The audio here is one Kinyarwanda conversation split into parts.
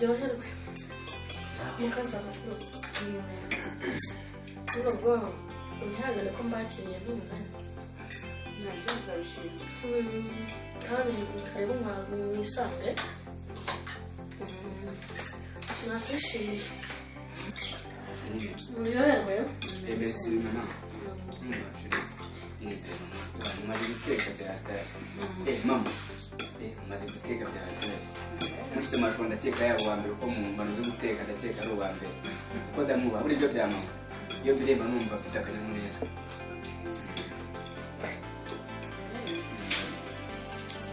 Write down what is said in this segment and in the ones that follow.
muryoherwe mukazaza rwose nubwo imihangane ko mbakiriye ntibuzanye ntabyo nzabishima kandi kareba umwanzu wisange nakwishimiye muryoherwe mbese mama umaze guteka byatari mama umaze guteka byatari muri amajwi ndakeka yaba uwa mbere uko mu mbano zo guteka ndakeka ari uwa mbere kuko ndamubaha buri byo bya mama iyo bireba numva mfite akanyamuneza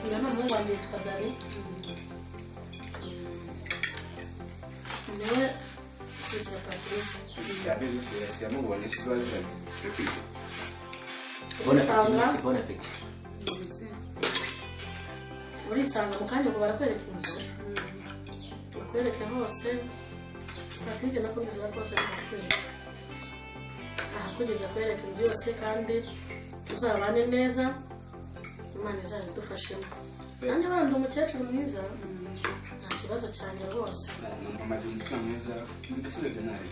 uyu ni umuhungu wanjye yitwa Dani niwe ukurikira Patrick cyane yamubonye si baziranye Bon appétit. urisanga mu kanya ngo barakwereka inzu bakwereke hose Patrick nakugeza rwose bakwereka kugeza kwereka inzu yose kandi tuzabane neza Imana izabidufashemo nanjye bandi umukecuru mwiza nta kibazo cyane rwose mama ndi umutima mwiza mbese urebye nabi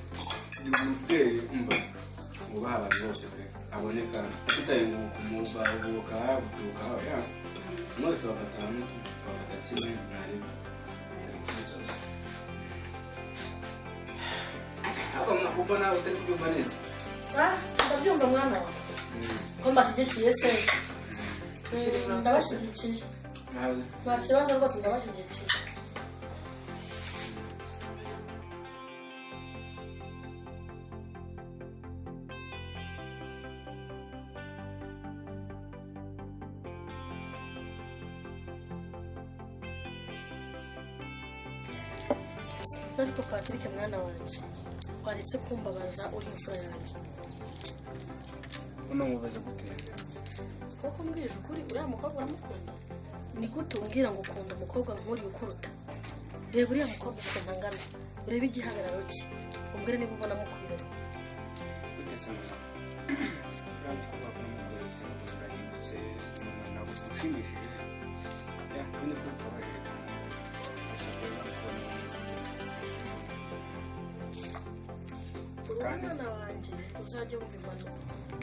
umubyeyi umva ubaha abantu bose pe aboneka tutaye kumubahuka guturuka ya mwese bafata kimwe ntareba cyose kuko nawe utari kubyumva neza ndabyumva mwana wawe ko mbashyigikiye se ndabashyigikiye nta kibazo rwose ndabashyigikiye ariko Patrick mwana wanjye waretse kumbabaza uri imfura yanjye mama mubaze gute koko mbwije ukuri uriya mukobwa uramukunda ni gute umbwira ngo ukunda umukobwa nk'uriya ukuruta reba uriya mukobwa ukuntu angana urebe igihagararo cye umbwire niba ubona mukwiriye kugeza mama ntabwo bamukoreye cyangwa barahindutse ntabwo ushimishije ya nyine ko twabaje umwana wanjye uzajya wumva impanuro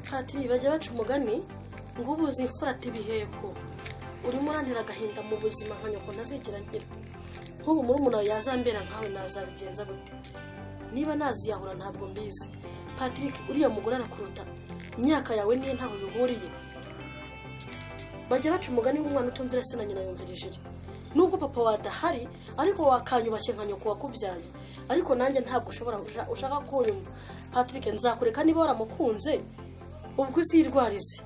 Patrick bajya baca umugani ngo ubuze imfura ati biheko urimo urantera agahinda mu buzima nka nyoko ntazigera ngira nk'ubu murumuna wawe yazambera nkawe nazabigenza gute niba naziyahura ntabwo mbizi Patrick uriya mugore arakuruta imyaka yawe niyo ntaho bihuriye bajya baca umugani w'umwana utumvira se na nyina yumvira ijiri nubwo papa wadahari ariko wakanyubashye nka nyoko wakubyaye ariko nanjye ntabwo ushaka kunyumva Patrick nzakureka niba waramukunze ubwo uzirwarize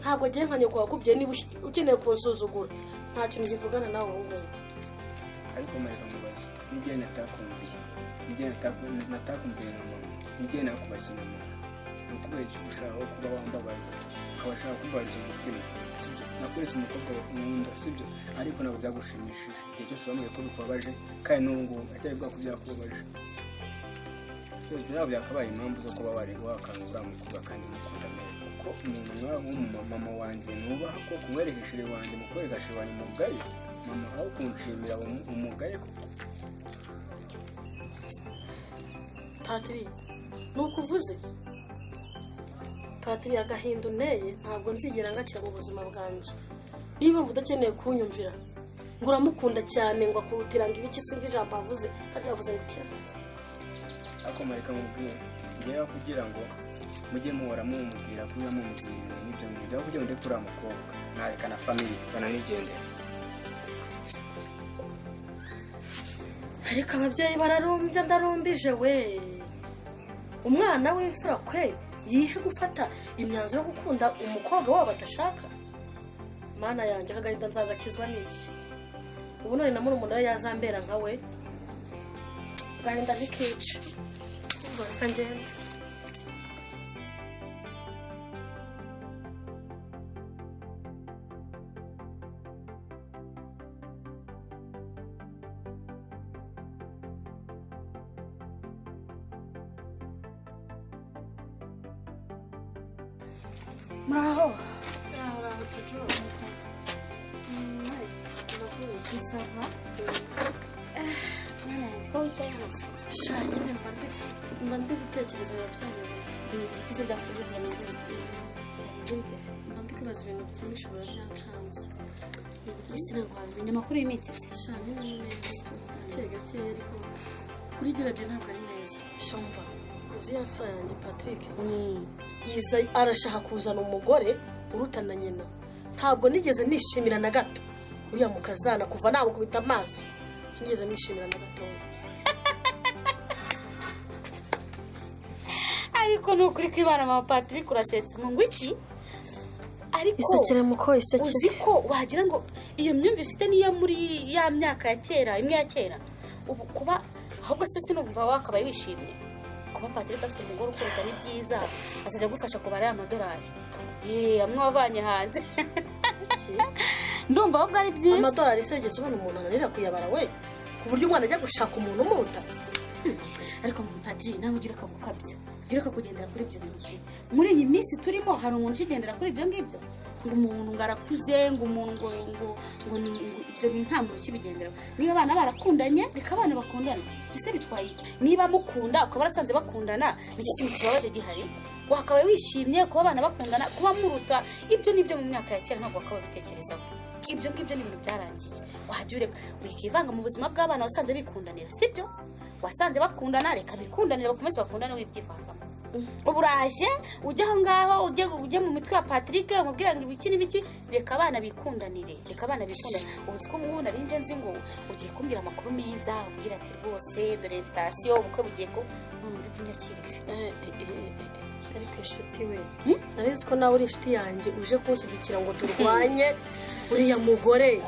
ntabwo agiye nka nyoko wakubyaye niba ukeneye kunsuzugura nta kintu givugana nawe wowe ariko mareka mubaze n'igihe natakumviye natakumviye na mama n'igihe nakubashye na mama ni ukubera icyo ushaka kuba wambabaza ukaba ushaka kumbabaza umutima sibyo nakuretse umukobwa nkunda sibyo ariko ntabwo byagushimishije igihe cyose wambwiye ko bikubabaje kandi n'ubu ngubu acyari bwako byakubabaje byose ntabwo byakabaye impamvu zo kuba wareba wakangura umukobwa kandi mukunda neza kuko umuntu nk'umumama wanjye nubaha ko kumwerekeshere wanjye mukwerekeshere wanjye umugaye mama aho kunshimira umugaye koko Patrick nuko uvuze Patrick agahinda unteye ntabwo nzigera ngakira mu buzima bwanjye niba mvuga udakeneye kunyumvira ngo uramukunda cyane ngo akurutira ngo ibiki sinzi ijambo avuze kandi yavuze ngo cyane ariko mareka mubwire ngewe kugira ngo mujye muhora mumubwira kuba mumubwira n'ibyo ngibyo kugira ngo ndekure umukobwa nareka na famille bananigendera ariko ababyeyi bararumbye ndarumbije we umwana w'imfura kwe yihe gufata imyanzuro yo gukunda umukobwa wabo adashaka mana yanjye akagahinda nzagakizwa n'iki ubu none na murumuna we yazambera nka we agahinda ntikice reka ngende Muraho. Bravo, Ça va? ko wicaye hano sha nyine mba ndi gutekereza byanyobeye ibisizo byakubuza ni ibyo mba ndi kwibaza ibintu byinshi biba byancanze ese ntabwo wabimenya amakuru y'iminsi sha nyine ni neza gake gake ariko kuri gerabyo ntabwo ari neza sha mva uzi ya mfura yanjye Patrick yiza arashaka kuzana umugore urutana nyina ntabwo nigeze nishimira na gato uriya mukazana kuva namukubita amaso sinigeze nishimira na gatoya ariko nukuri kwibana mama Patrick urasetsa ngo iki ariko isekere muko isekere uzi ko wagira ngo iyo myumvire ifite niyo muri ya myaka ya kera imwe ya kera ubu kuba ahubwo se sinumva wakabaye wishimye kuba Patrick afite umugore ukunda ni byiza azajya gufasha kubara amadolari amwe wavanye hanze ndumva ahubwo ari byiza amadolari se yigeze ubona umuntu ananira kuyabara we ku buryo umwana ajya gushaka umuntu umuta ariko mama Patrick nawe ugira akagukabyo ugira akakugendera kuri ibyo bintu muri iyi minsi turimo hari umuntu ukigendera kuri ibyo ngibyo ngo umuntu ngarakuze ngo umuntu ngo ibyo bintu nta muntu ukibigenderaho niba abana barakundanye reka abana bakundana ese bitwaye niba mukunda ukaba warasanze bakundana n'iki kintu kibabaje gihari wakabaye wishimye kuba abana bakundana kuba muruta ibyo nibyo mu myaka ya kera ntabwo wakaba bitekerezaho ibyo ngibyo ni ibintu byarangiye wajya ureka wikivanga mu buzima bw'abana wasanze bikundanira sibyo wasanze bakundana reka bikundanira bakomeze bakundane wibyivangamo ubu uraje ujya aho ngaho ujye mu mitwe ya Patrick umubwira ngo ibiki n'ibiki reka abana bikundanire reka abana bikundanire ubuzi ko ubu narinje nzi ngo ugiye kumbwira amakuru meza umbwira ati rwose dore station ubukwe bugiye ko numva iby'inyakirije ariko inshuti we narizi ko nawe uri inshuti yanjye uje kunshyigikira ngo turwanye uriya mugore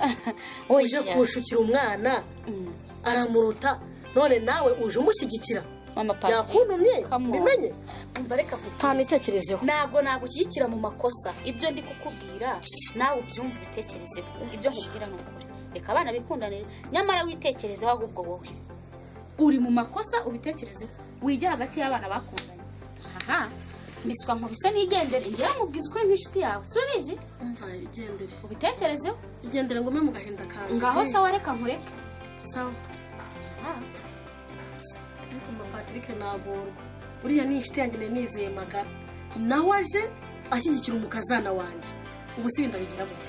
uje kushukira umwana aramuruta none nawe uje umushyigikira mama Patrick yakuntumye bimenye umva reka ntabitekerezeho ntabwo nagushyigikira mu makosa ibyo ndi kukubwira nawe ubyumva ubitekerezeho ibyo nkubwira ni ukuri reka abana bikundanire nyamara witekerezeho ahubwo wowe uri mu makosa ubitekerezeho wijya hagati y'abana bakundanye aha mbiswa nkubise n'igendere ngira mubwiza ukuri nk'inshuti yawe si ubizi umva igendere ubitekerezeho igendere ngo mbe mu gahinda kawe ngaho sawa reka nkureke sawa ariko mama Patrick nagorwa uriya ni inshuti yanjye nizeye magara nawe aje ashyigikira umukazana wanjye ubu si binda bigira gute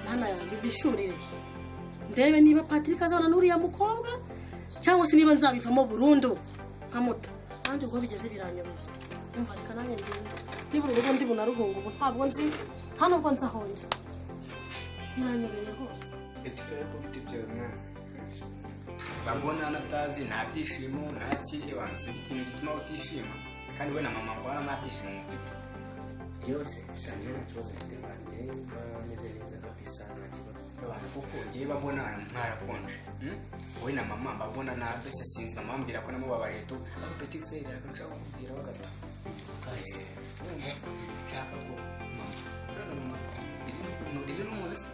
mwana yanjye bishurire ndebe niba Patrick azabana n'uriya mukobwa cyangwa se niba nzabivamo burundu nkamuta kandi ubwo bigeze biranyobeye umva reka nanjye ngende niba urugo ndi bunaruhunga ubu ntabwo nzi nta nubwo nzahonge biranyobeye rwose etufere ko bitibye mwana babona natazi nta byishimo nta kiri abantu sinzi ikintu gituma utishima kandi we na mama ngo nta byishimo mufite byose sanje nta kibazo mfite banjye bameze neza kabisa nta kibazo abantu kuko ngiye babona mwarakonje we na mama babona nta bese sinzi mama ambwira ko namubabaje tu ako petit frère akanshaka kubwira gato kahise nshaka ko mama iri n'umuzi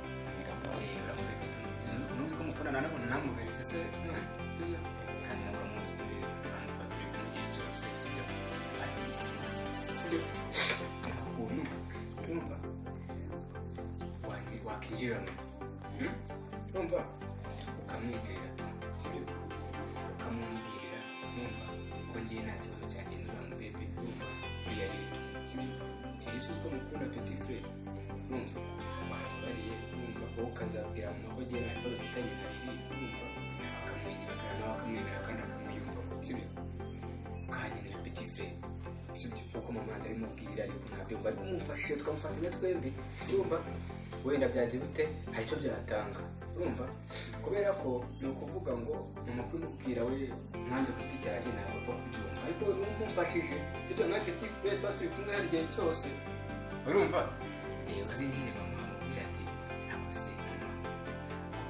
nuzi ko mukundana nabo namuberetse se sibyo kandi nabo muzi abantu babiri mu gihe cyose sibyo uyu numva wakinjirana numva ukamwinjirira sibyo ukamwumvirira numva ko ngiye nta kibazo cyagendera mu bebe numva uriya rero sibyo iri si uko mukunda petit frère numva wabariye numva ko ukazabwira mu ko ngiye nta kibazo kitanye na riri numva akamwenyura kandi nawe akamwenyura kandi akamwiyumva sibyo ukahagenera petit frère sibyo kuko mama ndabimubwira ariko ntabyo bari kumufashije tukamufatanya twembi urumva wenda byagiye bite hari icyo byatanga urumva kubera ko ni ukuvuga ngo mama kumubwira we nanjye ku giti cyanjye ntabwo kubyumva ariko numufashije sibyo nka petit frère tuba turi kumwe hari igihe cyose urumva uzinjire mama amubwira ati ntabwo se mama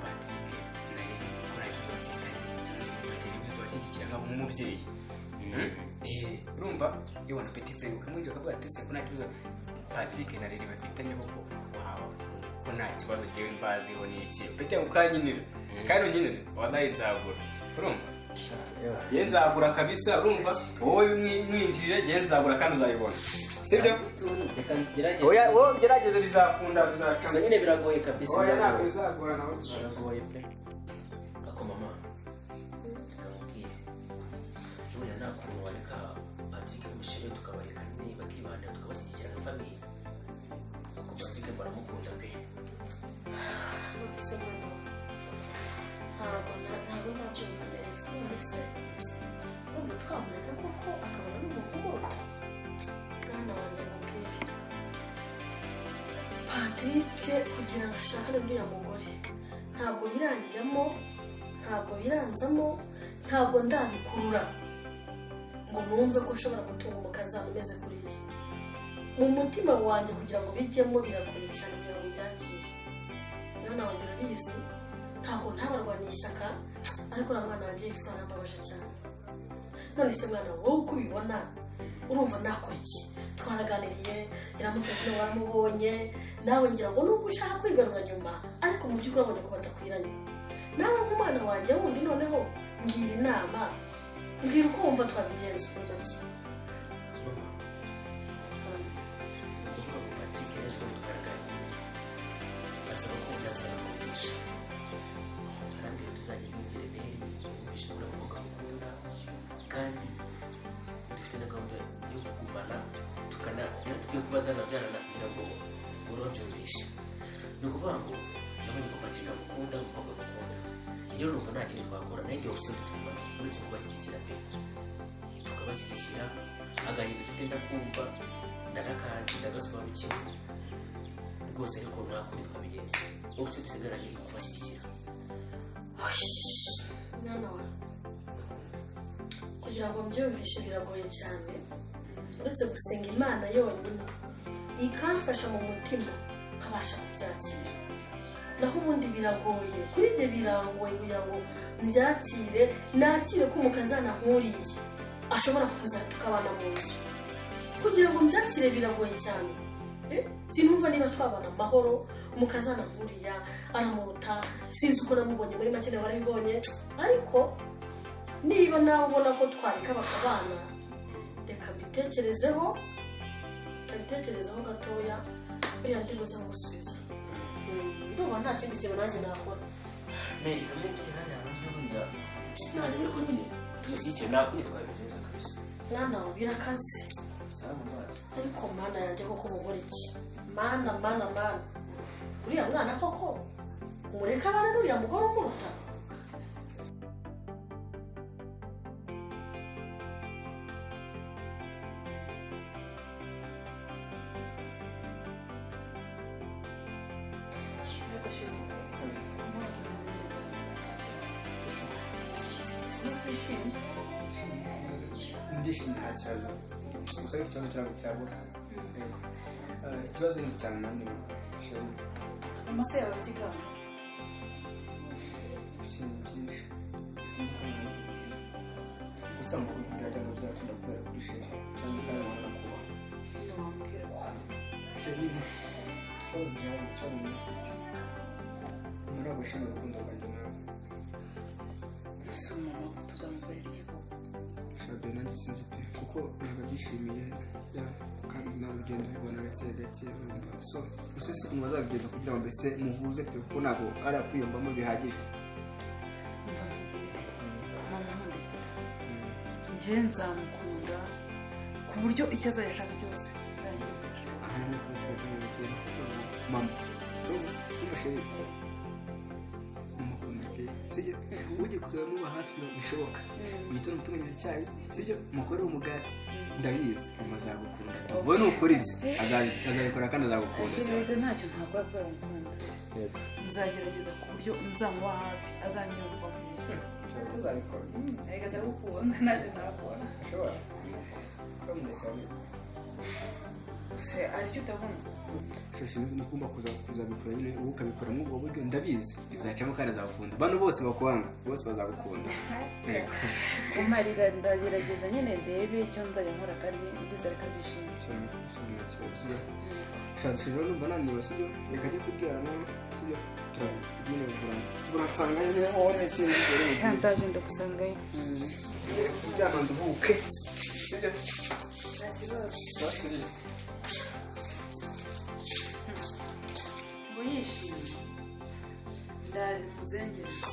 Patrick nari gukora ikibazo kitari ibyo tubashyigikira nk'umubyeyi urumva yewe na petit frère ukamwinjira ukavuga ati se ko nta kibazo Patrick na rero bafitanye koko ko nta kibazo cyewe mbaziho n'iki ufite ukanyinira kandi unyinire wallahi nzagura urumva ye nzagura kabisa urumva wowe mwinjirire ye nzagura kandi uzayibona sibyo oya wo gerageze bizakunda bizacamo nyine biragoye kabisa oya ntabwo bizagora nawe biragoye pe ako mama n'umushinga tukabareka nyine bakibanira tukabashyigikira nka famiye kuko Patrick baramukunda pe nubise mwana ntabwo nabyumva neza mbese urumva twamureka koko akabona n'umuntu umuruta mwana wanjye mubwire Patrick kugira ngo ashakane n'uriya mugore ntabwo biranjyamo ntabwo biranzamo ntabwo ndabikurura ngo numve ko ushobora gutunga umukazana umeze kuriya mu mutima wanjye kugira ngo bijyemo biragoye cyane kugira ngo byakire mwana wanjye urabizi ntabwo ntabarwaniye ishyaka ariko uriya mwana wanjye yifura arambabaje cyane none se mwana wowe uko ubibona urumva nakora iki twaraganiriye iramutse waramubonye nawe ngira ngo nubwo ushaka kwigarura nyuma ariko mu by'ukuri urabona ko badakwiranye nawe nk'umwana wanjye wundi noneho mbwira inama mbwira uko wumva twabigenza muri make ukuvuga ko Patrick yaje kutugaragara basaba ko byasaba kugisha arambwira tuzajya imigire neri bishobora kuvuga gukunda kandi dufite na gahunda yo kugumana tugiye kubazana byarana kugira ngo urobyumvishe ni ukuvuga ngo nabonye ko Patrick amukunda umukobwa amukunda ibyo numva nta kintu twakora nayo igihe gusa tukubona uretse kubashyigikira pe tukabashyigikira agahinda dufite ndakumva ndanakazi ndagasobanukiwe rwose ariko nta kundi twabigenza wowe icyo dusigaranye ni ukubashyigikira mwana wa kugira ngo mbyumvishe biragoye cyane uretse gusenga Imana yonyine ikamfasha mu mutima nkabasha kubyakira naho ubundi biragoye kuri ibyo birangoye kugira ngo mbyakire nakire ko umukazana nkuriye ashobora kuza tukabana mu nzu kugira ngo mbyakire biragoye cyane sinumva niba twabana amahoro umukazana nkuriya aramuruta sinzi uko namubonye muri make nawe warabibonye ariko niba nawe ubona ko twareka bakabana reka mbitekerezeho gatoya buriya ndibuze musubiza ndumva nta kindi kintu nanjye nakora Mary kamwe hano hanze buriya ntabwo uri ko nyine tumushyigikire ntabwo twabigeza kabisa mwana wawe birakaze ariko mana yanjye koko mubura iki mana uriya mwana koko umureka abana n'uriya mugore umuruta ndishimye nta kibazo gusa ikibazo cyabo cyabura ikibazo ni cyane nanone amase yawe kigana ikintu byinshi gusa ngo kugerageza byakunda kubera kuri sheri cyangwa kandi wabona kuba ntiwambwira sheri ikibazo byari cyane muri abo sheri urukundo rwanjye nawe gusa umuntu tuzamukorera igihugu shabe nanjye sinzi pe kuko ntabwo byishimiye kandi nawe ugenda ubibona gake urumva so gusa si ukuntu bazabigenza kugira ngo mbese muhuze pe kuko ntabwo ari akwiyumvamo bihagije njye nzamukunda ku buryo icyo azayashaka cyose aha ni uko nshobora mama n'umusheri umukunda pe sibyo ugiye kuzamuba hafi bishoboka uhita umutunganyiriza icyayi sibyo mukorere umugati ndabizi mama azagukunda wowe nukora ibyo azabikora kandi azagukunda rero ntacyo ntakora kubera umukunda nzagerageza ku buryo nzamuba hafi azanyumva uzabikora ariko ndagukunda ntacyo ntakora ushobora ukamunda cyane aricyo utabona shusho ni kumba kuzabikora nyine ubu ukabikora muri ubwo buryo ndabizi bizacamo kandi azagukunda bano bose bakwanga bose bazagukunda kumarira ndagerageza nyine ndebe icyo nzajya nkora kandi ndizere ko azishimye shusho rero numva nanniwe sibyo reka ajye kubwirana sibyo turabwira buransanga nyine wowe n'ikindi gihe kantaje ndagusangayo kuryama nduhuke sibyo nta kibazo ngo yishimye ndaje muzengereza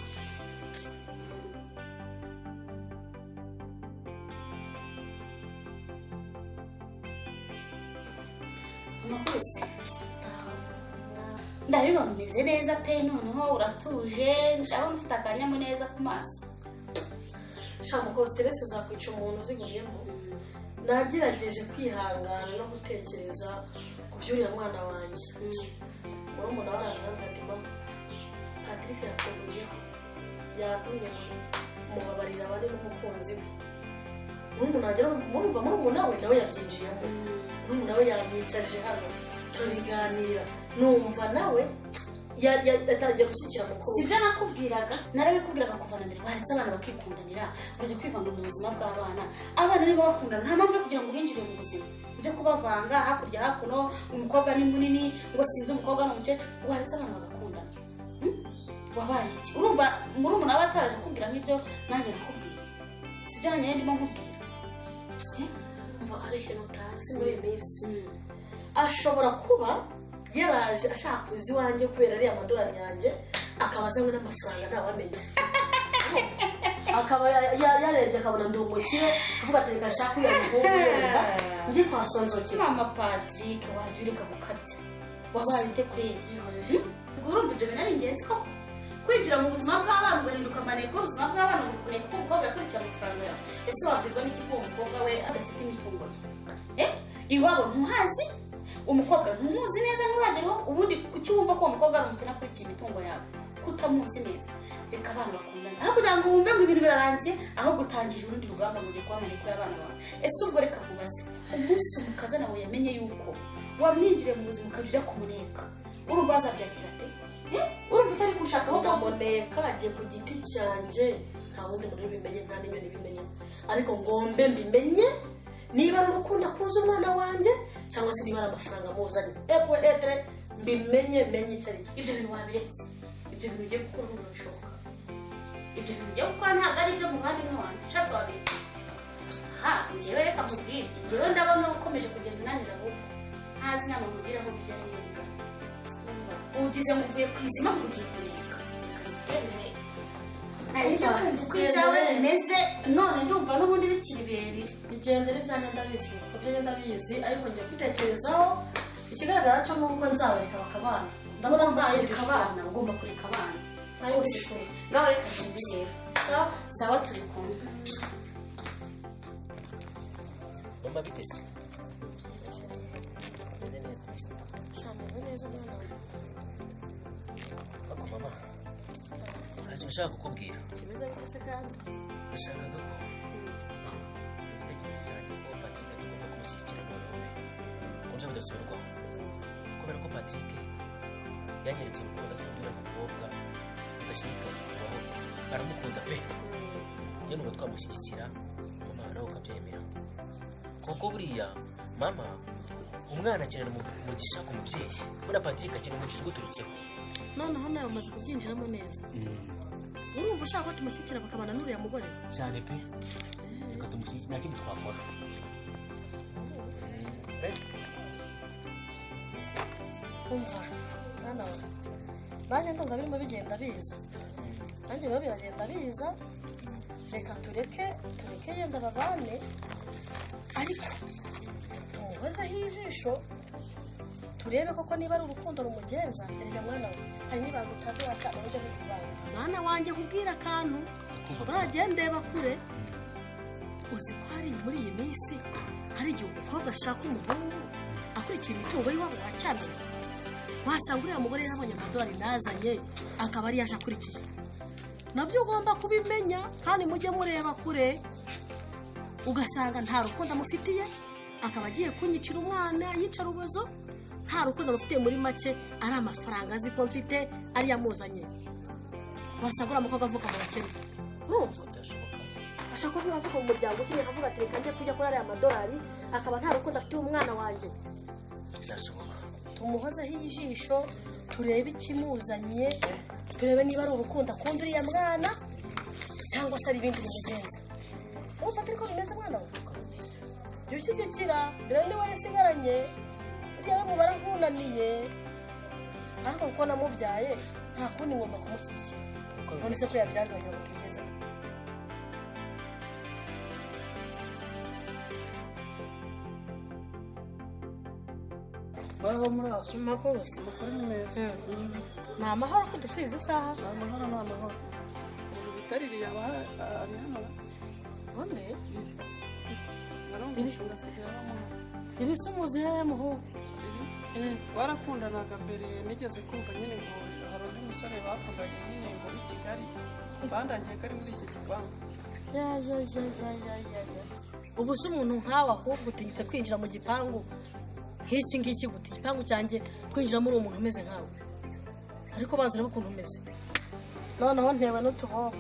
amakuru ndabibona umeze neza pe noneho uratuje ndabona ufite akanyamuneza ku maso shaka ko stress zakwica umuntu uziguyemo nagerageje kwihangana no gutekereza ku by'uriya mwana wanjye murumuna we araje ati mama Patrick yakuguyeho yatumye mubabarira abari n'umukunzi we murumuna we nawe yabyinjiyemo murumuna we yamwicaje hano turabiganira numva nawe yatangiye gushyikira mukuru sibyo nakubwiraga narabikubwiraga kuva na mbere baretse abana bakikundanira bajya kwivanga mu buzima bw'abana abana nibo bakundana nta mpamvu yo kugira ngo binjire mu buzima ujye kubavanga hakurya hakuno umukobwa ni munini ngo sinzi umukobwa n'umukecuru waretse abana bagakundana wabaye iki urumva murumuna we ataraje kubwira nk'ibyo nanjye nakubwira sibyo nanjye ndimo nkubwira umva hari ikintu utazi muri iyi minsi ashobora kuba yaraje ashaka kuza iwanjye kubera ariya amadolari yanjye akaba azanywe n'amafaranga ntawamenya akaba yarebye akabona ndi umukire akavuga ati reka ashaka uyu muhungu wenda njye kwasonzokera mama Patrick wajya ureka gukabya wabaye ute kweri urumva ibyo bintu ari ingenzi ko kwinjira mu buzima bw'abana ugahinduka amaneko ubuzima bw'abana ukuneka ko umukobwa yakurikira amafaranga yawe ese wabwirwa n'iki ko umukobwa we adafite imitungo ye iwabo ntuhazi umukobwa ntumuzi neza nturageraho ubundi kuki wumva ko umukobwa ari umukene akurikira imitungo yawe kutamuzi neza reka abana bakundana aho kugira ngo wumve ngo ibintu birarangiye ahubwo utangije urundi rugamba ngo ugiye kuba amaneko y'abana bawe ese ubwo reka kubaze umunsi umukaza nawe yamenye yuko wamwinjiriye mu buzima ukajya kumuneka urumva azabyakira ate urumva utari gushaka aho ndamuneka agiye ku giti cyanjye nta wundi muntu bimenye nta n'inyoni bimenye ariko ngombe mbimenye niba ari urukundo akuze umwana wanjye cyangwa se niba ari amafaranga amuzanye etere mbimenye menye icyo ari ibyo bintu wabiretse ibyo bintu ugiye gukora ubu bishoboka ibyo bintu ugiye gukora ntabwo ari ibyo mu bandi nk'abantu ushatse wabiretse aha njyewe reka mubwire njyewe ndabona ukomeje kugenda unanira ahubwo ntazi inama mugira aho bijya neza ugize ngo uvuye ku izima ngo ugiye kureka icyo kumva uko ibyawe bimeze none ndumva n'ubundi bikiri birebire bigendera ibyanjye ndabizi ibyo ndabizi ariko ngiye kwitekerezaho ikigaragara cyo nuko nzabareka bakabana ndabona ntayo kureka abana ugomba kureka abana ntayo bishwe ngaho reka tugende rero sawa turi kumwe mama bitese meze neza shameze neza mwana we ako mama ntacyo nshaka kukubwira kimeze gute kandi nashakaga ko igitekerezo cyanjye ko Patrick tugomba kumushyigikira noneho ku buryo budasubirwaho kubera ko Patrick yanyeretse urukundo akunda umukobwa udashidikanya kubaho aramukunda pe iyo numva twamushyigikira mama nawe ukabyemera kuko buriya mama umwana akenera umugisha ku mubyeyi buriya Patrick akenera umugisha uguturutseho noneho nawe umaze kubyinjiramo neza urumva ushaka ko tumushyikira bakabana n'uriya mugore cyane pe reka tumushyigikire nta kindi twakora umva mwana we nanjye ndumva birimo bigenda biza nanjye biba biragenda biza reka tureke yenda babane ariko tumuhozeho ijisho turebe koko niba ari urukundo rumugenza erega mwana we hari n'ibanga utazi waca uburyo bwo kubana mwana wanjye nkubwira akantu uragendeba kure uzi ko hari muri iyi minsi hari igihe umukobwa ashaka umuhungu akurikira imitungo y'iwabo wacyamenya wasanga uriya mugore yabonye amadolari nazanye akaba ari yaje akurikiye nabyo ugomba kubimenya kandi mujye mureba kure ugasanga nta rukundo amufitiye akaba agiye kunyicira umwana yicara ubuzo nta rukundo amufitiye muri make ari amafaranga azi ko mfite ariyo amuzanye wasanga uriya mukobwa avuka mu bakene urumva ashaka kuvuga avuka mu muryango ukennye akavuga ati reka njye kujya kuri ariya madolari akaba nta rukundo afitiye umwana wanjye tumuhozeho ijisho turebe ikimuzanye turebe niba ari urukundo akunda uriya mwana cyangwa se ari ibindi bimugenza urumva atari ko bimeze mwana we jya ushyigikira dore niba yasigaranye uriya we mubara nkunaniye ariko kuko namubyaye nta kundi ngomba kumushyigikira none se ko yabyanze wagira ngo tugende Aho muri aho. Amakuru se. Amakuru ni meza. Ni amahoro ko dusize isaha. Amahoro ni amahoro. Bitari yaba ari hano. None? Narumvise ngasigira amahoro. Iri se muzi he muhu? Barakundanaga mbere nigeze kumva nyine ngo hari undi musore bakundanye nyine ngo muri Kigali. Bandangiye kari muri iki gipangu. Ya. Ubu se umuntu nkawe ahubwo utigitse kwinjira mu gipangu nk'iki ngiki gute igipangu cyanjye kwinjiramo uri umuntu umeze nkawe ariko banza urebe ukuntu umeze noneho ntewe n'utubobo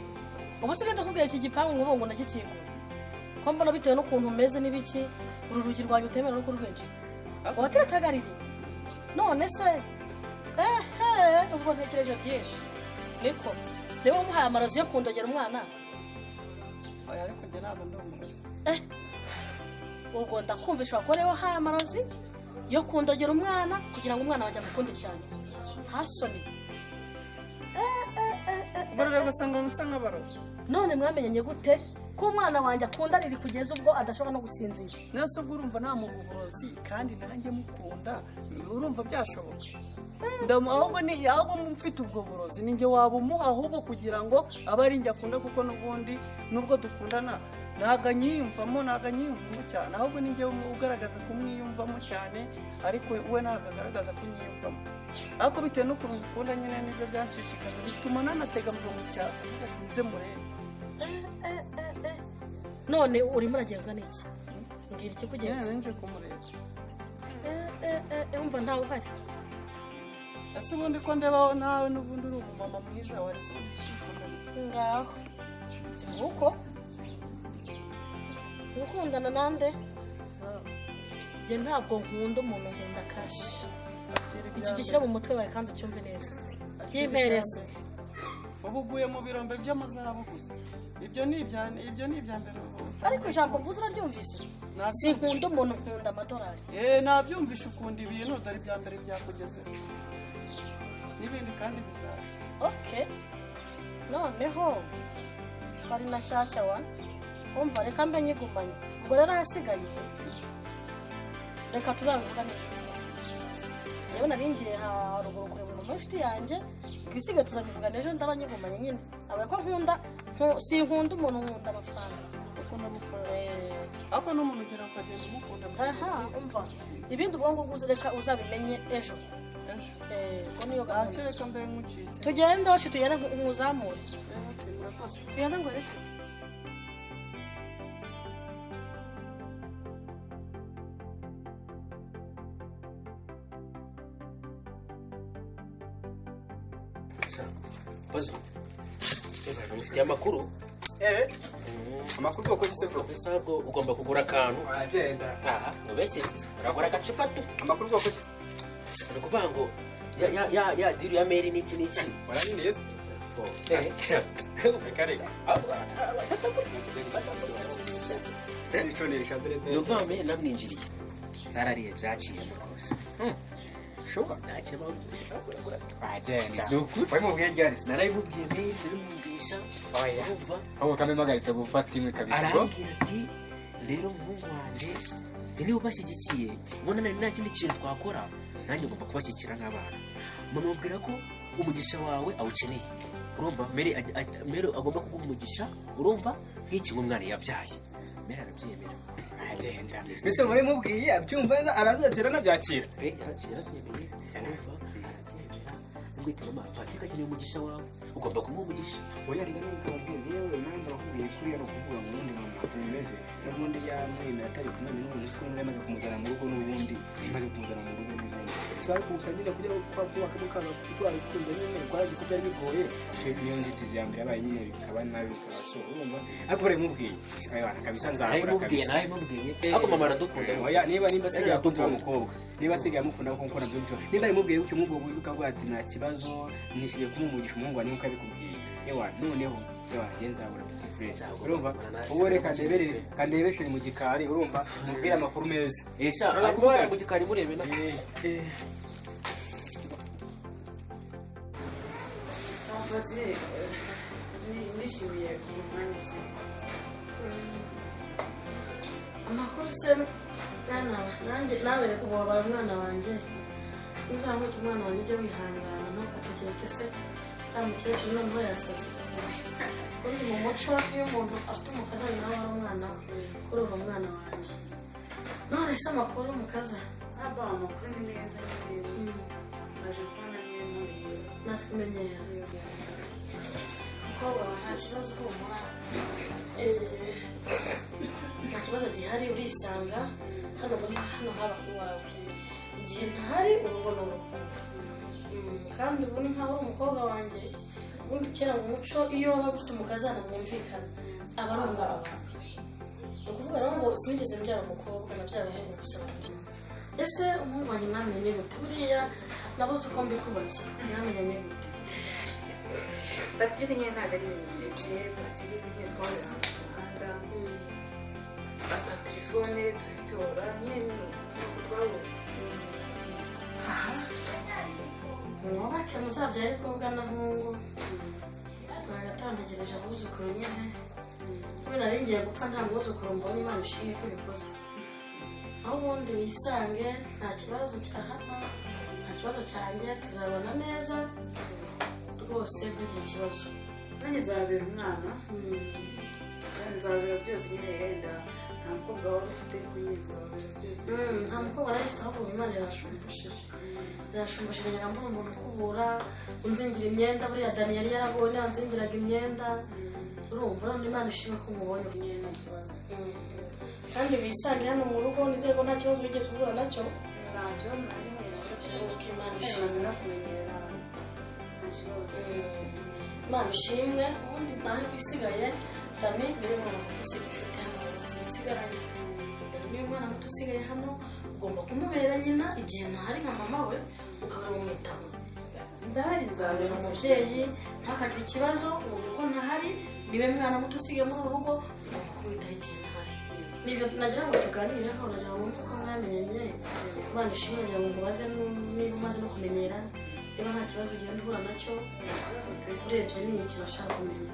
ubu se genda kubwira iki gipangu ngo nagikingura ko mbona bitewe n'ukuntu umeze n'ibiki uru rugi rwanjye utemera no kurwinjira wateretagarire none se ubwo ntekereje byinshi niko niba umuhaye amarozi yo kundogera umwana oya ariko njye ntabwo ndi umurozi ubwo ndakumvisha ko rero wahaye amarozi yo kundogera umwana kugira ngo umwana wanjye amukunde cyane hasoni barara gusanga nsa nk'abarozi none mwamenyanye gute ko umwana wanjye akunda riri kugeza ubwo adashobora no gusinzira nese ubwo urumva nta mu burozi kandi nanjye mukunda urumva byashoboka ahubwo mufite ubwo burozi ninjye wabumuha ahubwo kugira ngo abe ari njye akunda kuko n'ubundi nubwo dukundana ntabwo anyiyumvamo cyane ahubwo ninjye ugaragaza kumwiyumvamo cyane ariko we ntabwo agaragaza kunyiyumvamo ariko bitewe n'ukuntu mukunda nyine nibyo byanshishikaje bituma nanatega mu cyaro nze murebe none urimo uragenzwa n'iki mbwira ikikugenza nje kumureba umva ntawe uhari ese ubundi ko ndebaho nawe n'ubundi uri umumama mwiza waretse ngaho si uko ukundana nande njye ntabwo nkunda umuntu nkunda kashi icyo gishyira mu mutwe wawe kandi ucyumve neza y'imperezo ubu uguye mu birombe by'amazahabu gusa ibyo ni ibya mbere ariko ijambo mvuze uraryumvise sinkunda umuntu nkunda amadolari nabyumvishe ukunda ibintu dore ibya mbere byakugezeho n'ibindi kandi bizaza noneho twari na shyashya wa umva reka mbe nyigumanye ubwo rero ahasigaye reka tuzabivuga neza yewe naringiye haruguru kureba umuntu w'inshuti yanjye twisigaye tuzabivuga ejo ndaba nyigumanye nyine abaye ko nkunda sinkunda umuntu nkunda amafaranga ariko n'umuntu ugira ngo agenda umukunda umva ibindi ubwo ngubwo reka uzabimenye ejo ko niyo gahunda reka mbe nk'ucitse tugende washe tugende nk'uzamure tugende ngo reke ufite amakuru amakuru bwoko cyose bwo bisabwo ugomba kugura akantu agenda ubese uragura agacupa tu amakuru bwoko cyose ni ukuvuga ngo ya diri ya meri n'iki waraniniye ni ukuvuga ngo namwinjiriye zarariye byaciyemo rwose shuba ntakibaho agenda wamubwiye ryari narabimubwiye meri ndabimwumvisha urumva aho kamemagaritse gufata imwe kabisa arambwira ati rero umuhungu wanjye niba ubashyigikiye ubona nta kindi kintu twakora nanjye ngomba kubashyigikira nk'abana mumubwira ko umugisha wawe awukeneye urumva meri agomba kuguha umugisha urumva nk'iki umwana yabyaye meri arabyemera agenda mbese muri mubwiye abyumva arabyakira anabyakira yarabyemeye urumva arabyemera ubwite mama patrick akeneye umugisha wawe ugomba kumuha umugisha oya rero n'ubwabwenge yewe nanjye bakubwiye kuri yano kuvuga ngo ubundi mama tumeze n'ubundi yamwemera atari kumwe n'ubundi siko yamaze kumuzana mu rugo n'ubundi yamaze kumuzana mu rugo n'ubundi saba kusangira kugira ngo kubaka mukaza kutwara ukunze nyine kwaraje ko byari bigoye niyo nzitizi ya mbere yabaye nyine bikaba nabi bikabaso urumva ariko bari mubwiye ayana kabisa nzakora kabisa nawe mubwiye ariko mama aradukunda oya niba asigaye akunda umukobwa niba asigaye amukunda kuko nkora byo byo niba mubwiye uko umugabo ukavuga ati nta kibazo nishije kumumugisha umuhungu wanjye uko abikubwiye ewa noneho ewa genza bura petit fresh urumva uwo reka ndeberere kandebeshere mu gikari urumva mubwire amakuru meza esha akora mu gikari murebe na nishimiye umwanya amakuru se nanjye nawe reka ubu wabaye umwana wanjye uzamuka umwana wanjye ujye wihangana ntukatekereke se nta mukecuru noneho yasaze ubundi mu muco iyo umuntu afite umukazana nawe ari umwana kuri uwo mwana wanjye none se amakuru mukaza ntabwo amakuru ni meza nyine maze kubona niyo nkuriye maze kumenyera kuko nta kibazo humura nta kibazo gihari urisanga hano haba iwawe igihe ntahari urugo ni urukundo kandi ubu ni nkaho umukobwa wanjye ubundi kera mu muco iyo waba ufite umukazana mwumvikana aba ari umwana wawe ni ukuvuga rero ngo sinigeze mbyara umukobwa nabyara hejuru gusa ese umuhungu wanjye mwamenye gute buriya nabuze uko mbikubaza mwamenye gute Patrick nyine ntabwo ari ibintu birekeye Patrick nyine twahurira mu muhanda bata telefone tubitora nyine ntabwo twahura mwubake muzabyare kobwa na hungu bagatantegereje abuzukuru nyine kubera nari ngiye gupfa nta mwuzukuru mbonye Imana ishimwe ko bikoze aho ubundi wisange nta kibazo cyahano nta kibazo cyanjye tuzabona neza rwose ntugire ikibazo nanjye nzababera umwana nzababera byose nyine yenda nta mukobwa wari ufite nyine nzababera byose nta mukobwa wari afite ahubwo Imana irashumbishije irashumbishije ngira ngo umuntu ukubura unzingira imyenda buriya Daniel yarabonye anzingiraga imyenda urumva none Imana ishimwe ko umubonye nyine nta kibazo kandi wisange hano mu rugo nizeye ko nta kibazo wigeze uhura nacyo nta kibazo nari huye Imana nacyo ishimwe no kumenyera nta kibazo Imana ishimwe ubundi ntawe bisigaye Dani niwe mwana muto usigaye hano usigaranye Dani niwe mwana muto usigaye hano ugomba kumubera nyina igihe ntahari nka mama we ukaba umwitaho ndahari nzabera umubyeyi ntakagire ikibazo ubu rugo ntahari niwe mwana muto usigaye muri uru rugo ugomba kumwitaho igihe ntahari nibyo nagira ngo tuganireho nagira ngo mwumve ko mwamenyanye Imana ishimwe nagira ngo mubaze niba umaze no kumenyera niba nta kibazo ugenda uhura nacyo urebye ni iki bashaka kumenya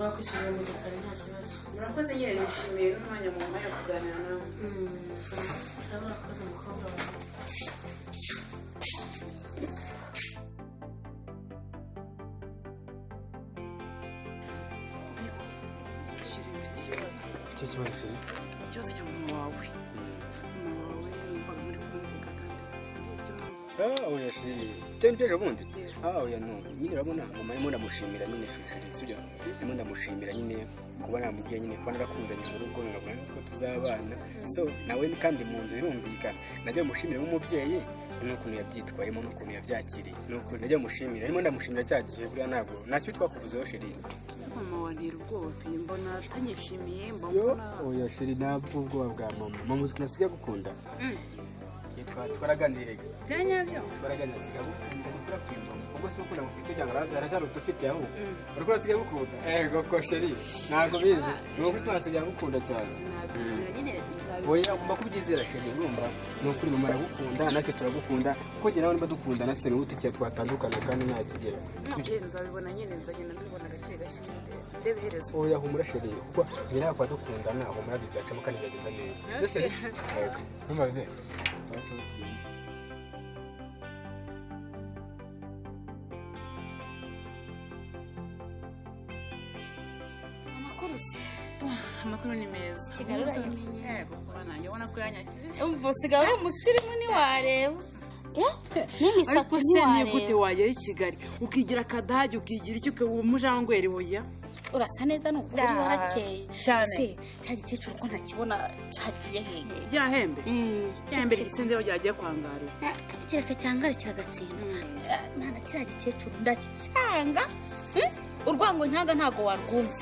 wakwisubira mu gikari nta kibazo murakoze nyine nishimiye n'umwanya mu mwanya kuganira nawe uraba urakoze umukobwa wawe icyo kibazo kiri ikibazo cya mama wawe numvaga muri kumvuga kandi oya shiri cyo nibyo bundi oya no nyine urabona mama arimo ndamushimira nyine shuri sibyo arimo ndamushimira nyine kuba namubwiye nyine kuba narakuzanye mu rugo nkabona ko tuzabana so nawe kandi mu nzu birumvikana najya mushimira nk'umubyeyi n'ukuntu yabyitwayemo n'ukuntu yabyakiriye n'ukuntu najya mushimira arimo ndamushimira cya gihe buriya ntabwo ntacyo twakuvuzeho shiri mama wantera ubwoba pe mbona atanyishimiye mbona oya shiri ntabwo ubwoba bwa mama uzi ukuntu asigaye gukunda twaraganiriye byanyabyo twaraganiriye asigaye gukunda gukora ku ingoma ubwo se ukunda mufite cyangwa aracyari udufite aho uriko asigaye gukunda koko sheri ntabwo bizi ni uko twasigaye gukunda cyane oya ugomba kubyizera sheri urumva ni ukuri mama aragukunda natwe turagukunda kuko njye nawe niba dukundana se niwe utikiye twatandukana kandi nta kigera nzabibona nyine nzagenda mbibona gake gake ndebe iherezo oya humura sheri kuko njye nawe kuba dukundana humura bizacamo kandi bizagenda neza sibyo sheri ntumaze amakuru ni meza Kigali urayamenye yego kuba nanjye ubona ko yanyakirije umva usigaye uri umusirimu ntiwareba n'imisatsi ariko se ni gute ntiwareba wagera i Kigali ukigira akadage ukigira iki ukaba umujangweri hoya urasa neza ni ukuri warakeye cyane cya gikecuru ko ntakibona cyagiye hehe ryahembe ryahembe ryitsinzeho ryagiye kwangarira kireka cyangare kiragatsinda mwana kiriya gikecuru ndacyanga urwango ntanga ntabwo warwumva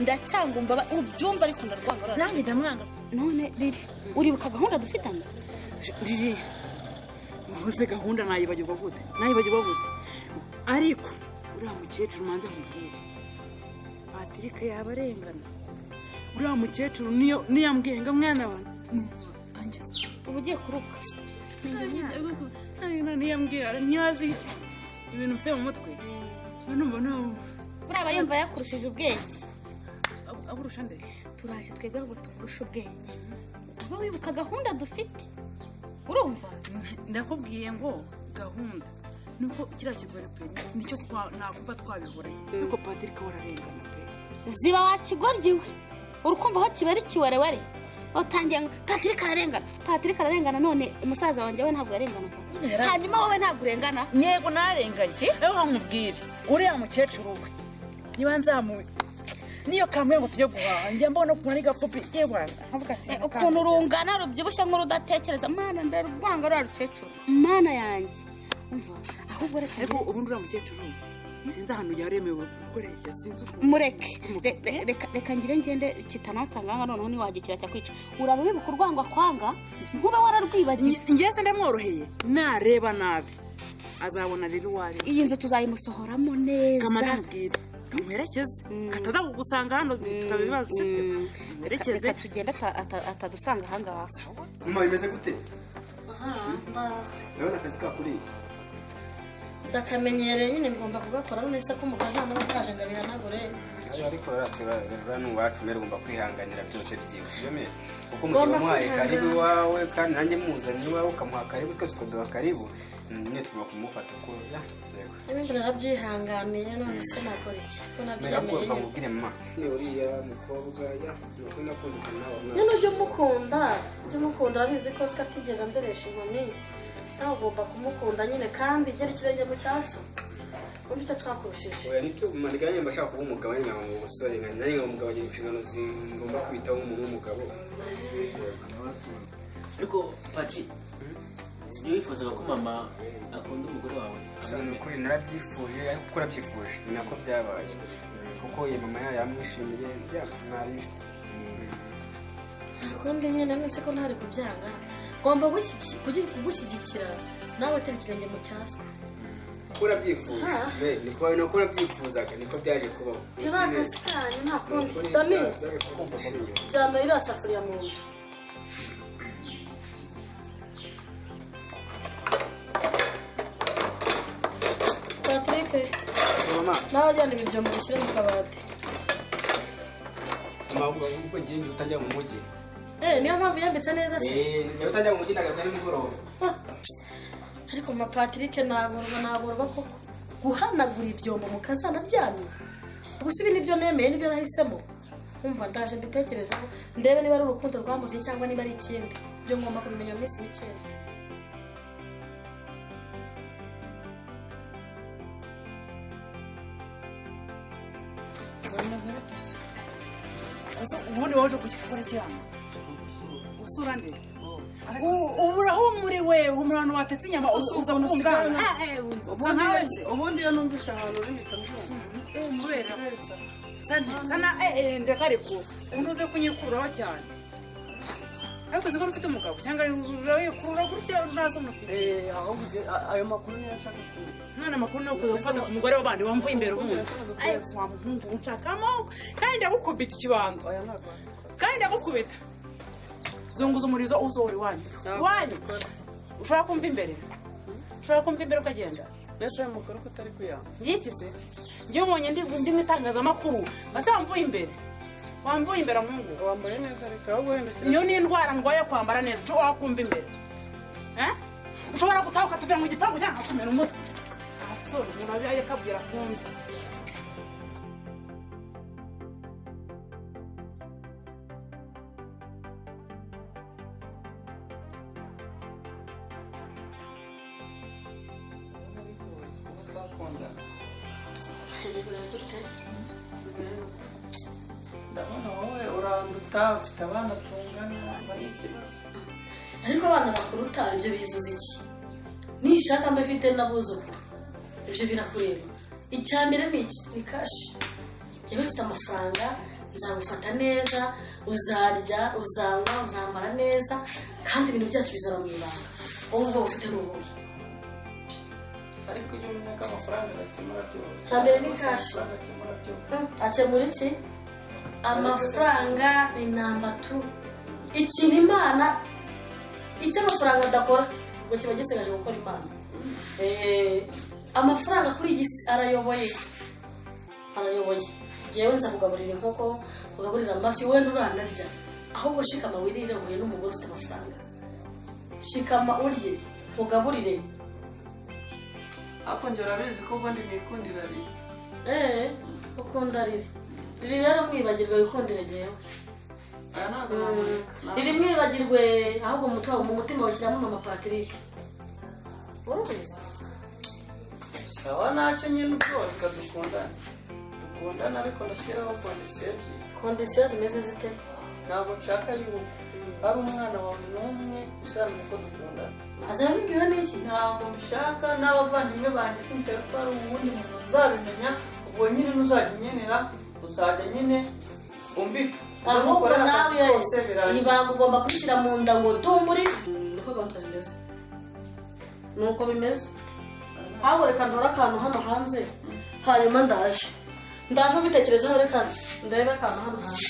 ndacyanga umva ubyumva ariko ndarwanga nanjye ndamwanga none riri uribuka gahunda dufitanye riri muze gahunda nayibagirwa gute ariko uriya mukecuru manza nkubwire Patrick yaba arengana uriya mukecuru niyo ambwenga mwana wawe uba ugiye kuruka niyo ambwira niyo azi ibintu mfite mu mutwe numva uriya aba yumva yakurushije ubwenge aburusha nde turaje twebwe ahubwo tumurusha ubwenge uba wibuka gahunda dufite urumva ndakubwiye ngo gahunda nuko kiriya kigore pe nicyo nakumva twabiburanye ariko Patrick wararengana pe ziba wakigoryiwe urukumva aho kibera ikiwerewere utangiye Patrick ararengana none umusaza wanjye we ntabwo yarenganaga hanyuma wowe ntabwo urengana yego narenganye rero nkubwire uriya mukecuru we niba nzamuye niyo kamwe ngo tujye guhaha njye mbona ukuntu ari gapupi yebwana nkavuga ati ukuntu urungana rubyibushye nk'urudatekereza mana mbere urwanga rwa rukecuru mana yanjye ahubwo reka ubundi uriya mukecuru sinzi ahantu yaremewe gukoresha sinzi mureke reka ngende kitanansanga hano noneho niwagikira cyakwica uraba wibuka urwangwa kwanga ntube wararwibagiwe njye se ndamworoheye nareba nabi azabona rero uwari iyi nzu tuzayimusohoramo neza kamadambwire kamuherekeze kataza kugusanga hano tutabibaza sibyo herekeze reka tugende atadusanga ahangaha mama bimeze gute ndabona akazi kakuriye ndakamenyereye nyine ngomba kugakora none se ko umugabo nta n'abataje ngo abihanagure ariko rero n'uwacu mbere ugomba kwihanganira byose byiwe kuko umugabo wamuhaye karibu iwawe kandi nanjye muzanye iwawe ukamuha karibu twese ukaduha karibu nyine tugomba kumufata uko n'ibindi narabyihanganiye none se nakora iki ko nabyemeye mubwire mama ni uriya mukobwa ukunda kumvikana nawe nyine ujye umukunda arabizi ko siko atigeze anderesha inkoni nawe ugomba kumukunda nyine kandi igera ikirenge mu cyaso undi icyo twakurushije oya nibyo manika nanjye mbashaka kuba umugabo nyine nkaba umusore nanjye nkaba umugabo agira inshingano zigomba kwitaho umuntu w'umugabo ariko Patrick sibyo wifuzaga ko mama akunda umugore wawe ni ukuri narabyifuje ariko uko urabyifuje ni nako byabaye kuko iyi mama yayo yamwishimiye nari kundi nyine none ko ntari kubyanga ngomba kugushyigikira nawe tera ikirenge mu cyaso uko urabyifuje niko urabyifuzaga niko byaje kubaho ni akazi kanyu nta kundi dami jyana iriya safuriya mu nzu Patrick nawe ajyana ibi byombo bishyire mu kabati amahugurwa y'ubwo ngiye utajya mu mujyi niyo mpamvu yambitse neza se niyo utajya mu mujyi nagaruka nimugoroba ariko mama Patrick nagorwa koko guhanagura ibyombo mu kazanaryamye ubu si ibi nibyo nemeye nibyo nahisemo umva ndaje mbitekerezaho ndebe niba ari urukundo rwamuziye cyangwa niba ari ikindi byo ngomba kubimenya mu minsi mikeya ubundi waje kugikora cyane usura nde uburaho muri we umuntu watetse inyama uza kumugana ubundi iyo numvise ahantu uri bikambyumva mubera sana ndeka ariko unuze kunyikuraho cyane ariko ziko mfite umugabo cyangwa urayikurura gutya uraza umufite ahubwo ayo makuru niyo nshaka kumenya none amakuru no kuza gufata ku mugore w'abandi wamvuye imbere umuntu ayo wa muhungu unshakamo kandi ndagukubita ikibango kandi ndagukubita zunguza umurizo uzori wanyu ushobora kumva imbere ukagenda mbese ayo makuru ko utari kuyanga yikize njyewe umonye ndi mu itangazamakuru batamvuye imbere wamvuye imbere muhungu wambaye neza reka ahubwo wenda niyo ni indwara ndwaye kwambara neza ushobora wakumva imbere ushobora gutaha ukatuvira mu gipangu cyangwa ukakumena umutwe umuntu abiyaye akabwira kumva ndabona wowe uranduta ufite abana tungana bari ikibazo ariko abana bakuruta ibyo bivuze iki nishaka mbe mfite n'abuzukuru ibyo birakureba icya mbere ni iki ni kashi njyewe mfite amafaranga nzagufata neza uzarya uzanywa uzambara neza kandi ibintu byacu bizaba mu ibanga wowe ubwo ufite n'ubuhe ariko iyo umenya ko amafaranga agakemura byose icya mbere ni kashi akemura iki amafaranga ni namba tu ikintu imana icyo amafaranga adakora ubwo kiba gisigaje gukora imana amafaranga kuri iyi si arayoboye njyewe nza kugaburira inkoko kugaburira amafi wowe nturanarya ahubwo shikama wirire uhuye n'umugore ufite amafaranga shikama urye ugaburire. ariko njye urabizi ko ubundi nikundira riri. Ukunda riri. Riri rero mwibagirwe wikundire jewe. Aya ntabwo namureka. Riri mwibagirwe ahubwo mu mutima washyiramo mama Patrick. Urubizi? Sawa ntacyo nyine ubwo reka dukundane. Dukundane ariko ndashyiraho kondisiyo ebyiri. Kondisiyo zimeze zite? Ntabwo nshaka yuko ari umwana wawe n'umwe usanga uko dukundana. Azabibwiwe n'iki? Ntabwo mbishaka n'abavandimwe banjye sinshaka ko ari uwundi muntu uzabimenya, ubwo nyine ntuzajya unyenera, uzajya nyine umbika. Ahubwo nawe ibanga ugomba kwishyira mu nda ngo tumuri. Niko gahunda zimeze. Nuko bimeze. Ahubwo reka ndora akantu hano hanze hanyuma ndaje mbitekerezaho reka ndebe akantu hano hanze.